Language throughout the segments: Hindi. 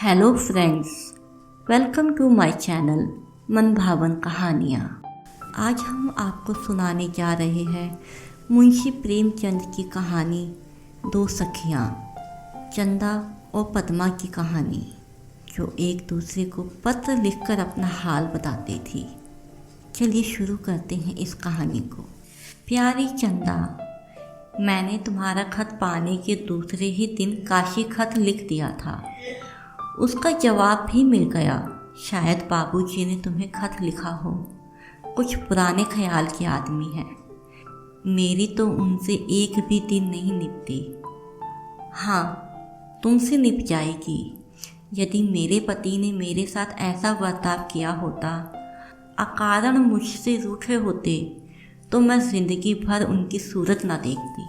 Hello friends, welcome to my channel मनभावन कहानियाँ। आज हम आपको सुनाने जा रहे हैं मुंशी प्रेमचंद की कहानी दो सखियाँ, चंदा और पद्मा की कहानी, जो एक दूसरे को पत्र लिखकर अपना हाल बताती थी। चलिए शुरू करते हैं इस कहानी को। प्यारी चंदा, मैंने तुम्हारा खत पाने के दूसरे ही दिन काशी खत लिख दिया था। उसका जवाब भी मिल गया। शायद बाबूजी ने तुम्हें खत लिखा हो। कुछ पुराने ख्याल के आदमी हैं। मेरी तो उनसे एक भी दिन नहीं निपटी। हाँ, तुमसे निप जाएगी। यदि मेरे पति ने मेरे साथ ऐसा बर्ताव किया होता, अकारण मुझसे रूठे होते, तो मैं जिंदगी भर उनकी सूरत ना देखती।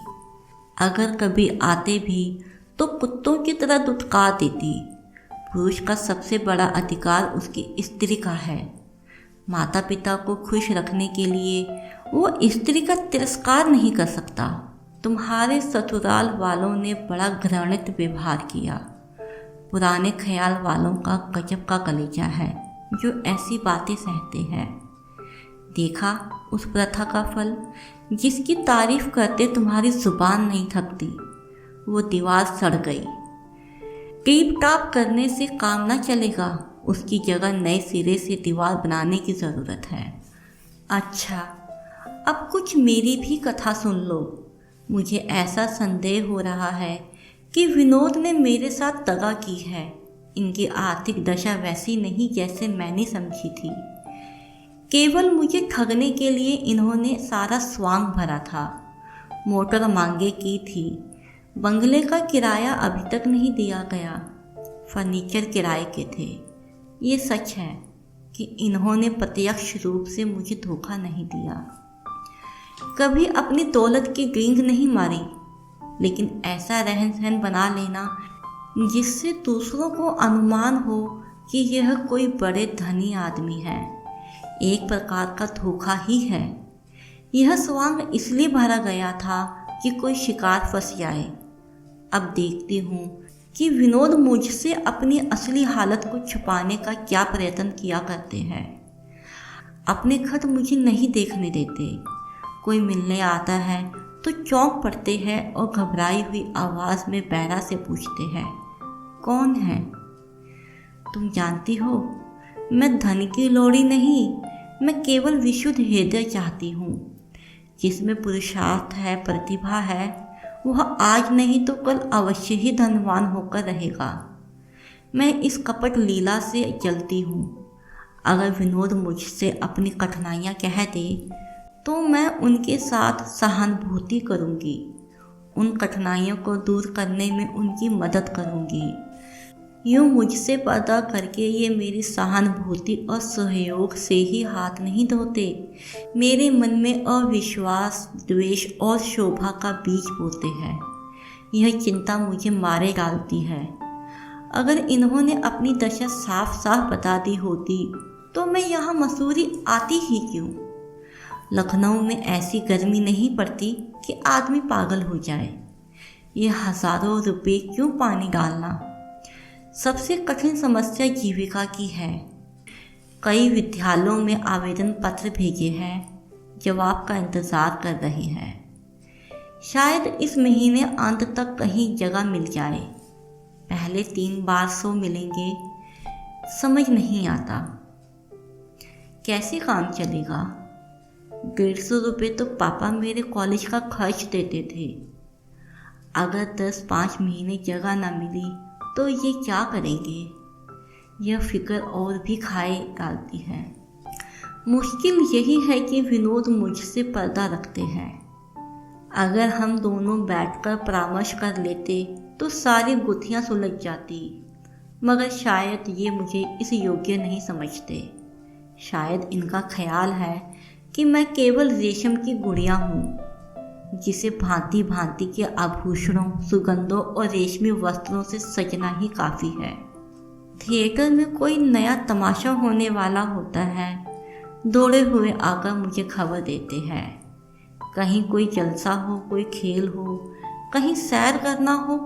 अगर कभी आते भी तो कुत्तों की तरह दुत्कार देती। पुरुष का सबसे बड़ा अधिकार उसकी स्त्री का है। माता पिता को खुश रखने के लिए वो स्त्री का तिरस्कार नहीं कर सकता। तुम्हारे ससुराल वालों ने बड़ा घृणित व्यवहार किया। पुराने ख्याल वालों का गजब का कलेजा है, जो ऐसी बातें सहते हैं। देखा उस प्रथा का फल, जिसकी तारीफ करते तुम्हारी जुबान नहीं थकती। वो दीवार सड़ गई। टीप टाप करने से काम ना चलेगा। उसकी जगह नए सिरे से दीवार बनाने की ज़रूरत है। अच्छा, अब कुछ मेरी भी कथा सुन लो। मुझे ऐसा संदेह हो रहा है कि विनोद ने मेरे साथ दगा की है। इनकी आर्थिक दशा वैसी नहीं जैसे मैंने समझी थी। केवल मुझे ठगने के लिए इन्होंने सारा स्वांग भरा था। मोटर मांगे की थी। बंगले का किराया अभी तक नहीं दिया गया। फर्नीचर किराए के थे। ये सच है कि इन्होंने प्रत्यक्ष रूप से मुझे धोखा नहीं दिया। कभी अपनी दौलत की गिंग नहीं मारी, लेकिन ऐसा रहन सहन बना लेना जिससे दूसरों को अनुमान हो कि यह कोई बड़े धनी आदमी है, एक प्रकार का धोखा ही है। यह स्वांग इसलिए भरा गया था कि कोई शिकार फंस जाए। अब देखती हूँ कि विनोद मुझसे अपनी असली हालत को छुपाने का क्या प्रयत्न किया करते हैं। अपने खत मुझे नहीं देखने देते। कोई मिलने आता है तो चौंक पड़ते हैं और घबराई हुई आवाज़ में बहरा से पूछते हैं, कौन है? तुम जानती हो, मैं धन की लोड़ी नहीं, मैं केवल विशुद्ध हृदय चाहती हूँ। जिसमें पुरुषार्थ है, प्रतिभा है, वह आज नहीं तो कल अवश्य ही धनवान होकर रहेगा। मैं इस कपट लीला से जलती हूँ। अगर विनोद मुझसे अपनी कठिनाइयाँ कह दे तो मैं उनके साथ सहानुभूति करूँगी। उन कठिनाइयों को दूर करने में उनकी मदद करूँगी। यूँ मुझसे पर्दा करके ये मेरी सहानुभूति और सहयोग से ही हाथ नहीं धोते। मेरे मन में अविश्वास, द्वेष और शोभा का बीज बोते हैं। यह चिंता मुझे मारे डालती है। अगर इन्होंने अपनी दशा साफ साफ बता दी होती तो मैं यहाँ मसूरी आती ही क्यों? लखनऊ में ऐसी गर्मी नहीं पड़ती कि आदमी पागल हो जाए। यह हज़ारों रुपए क्यों पानी डालना? सबसे कठिन समस्या जीविका की है। कई विद्यालयों में आवेदन पत्र भेजे हैं, जवाब का इंतज़ार कर रहे हैं। शायद इस महीने अंत तक कहीं जगह मिल जाए। पहले 300 मिलेंगे, समझ नहीं आता कैसे काम चलेगा। 150 रुपये तो पापा मेरे कॉलेज का खर्च देते थे। अगर 10-5 महीने जगह ना मिली तो ये क्या करेंगे? यह फिक्र और भी खाए डालती है। मुश्किल यही है कि विनोद मुझसे पर्दा रखते हैं। अगर हम दोनों बैठकर परामर्श कर लेते तो सारी गुत्थियां सुलझ जाती, मगर शायद ये मुझे इस योग्य नहीं समझते। शायद इनका ख्याल है कि मैं केवल रेशम की गुड़िया हूँ, जिसे भांति भांति के आभूषणों, सुगंधों और रेशमी वस्त्रों से सजना ही काफ़ी है। थिएटर में कोई नया तमाशा होने वाला होता है, दौड़े हुए आकर मुझे खबर देते हैं। कहीं कोई जलसा हो, कोई खेल हो, कहीं सैर करना हो,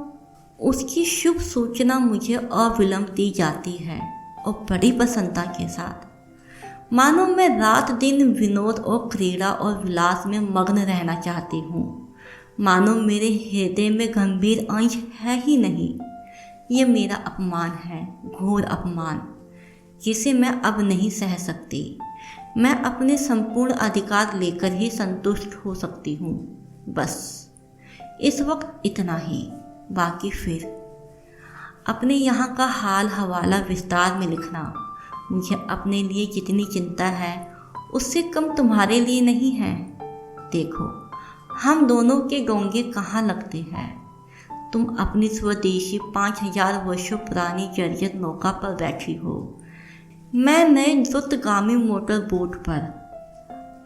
उसकी शुभ सूचना मुझे अविलंब दी जाती है और बड़ी प्रसन्नता के साथ, मानो मैं रात दिन विनोद और क्रीड़ा और विलास में मग्न रहना चाहती हूँ। मानो मेरे हृदय में गंभीर अंश है ही नहीं। ये मेरा अपमान है, घोर अपमान, जिसे मैं अब नहीं सह सकती। मैं अपने संपूर्ण अधिकार लेकर ही संतुष्ट हो सकती हूँ। बस इस वक्त इतना ही, बाकी फिर अपने यहाँ का हाल हवाला विस्तार में लिखना। मुझे अपने लिए जितनी चिंता है उससे कम तुम्हारे लिए नहीं है। देखो, हम दोनों के गोंगे कहाँ लगते हैं। तुम अपनी स्वदेशी 5000 वर्षों पुरानी जर्जर नौका पर बैठी हो, मैं नए द्रुतगामी मोटर बोट पर।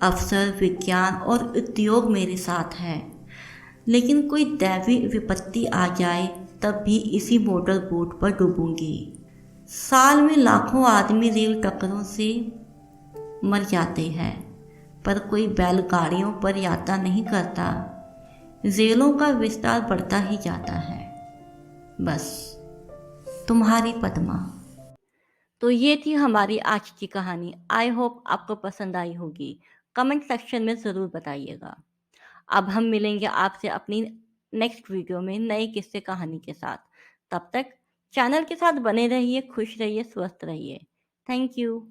अवसर, विज्ञान और उद्योग मेरे साथ है, लेकिन कोई दैवी विपत्ति आ जाए तब भी इसी मोटर बोट पर डूबूंगी। साल में लाखों आदमी रेल टक्करों से मर जाते हैं, पर कोई बैलगाड़ियों पर यात्रा नहीं करता। रेलों का विस्तार बढ़ता ही जाता है। बस तुम्हारी पद्मा। तो ये थी हमारी आज की कहानी। आई होप आपको पसंद आई होगी। कमेंट सेक्शन में ज़रूर बताइएगा। अब हम मिलेंगे आपसे अपनी नेक्स्ट वीडियो में नए किस्से कहानी के साथ। तब तक चैनल के साथ बने रहिए, खुश रहिए, स्वस्थ रहिए। Thank you.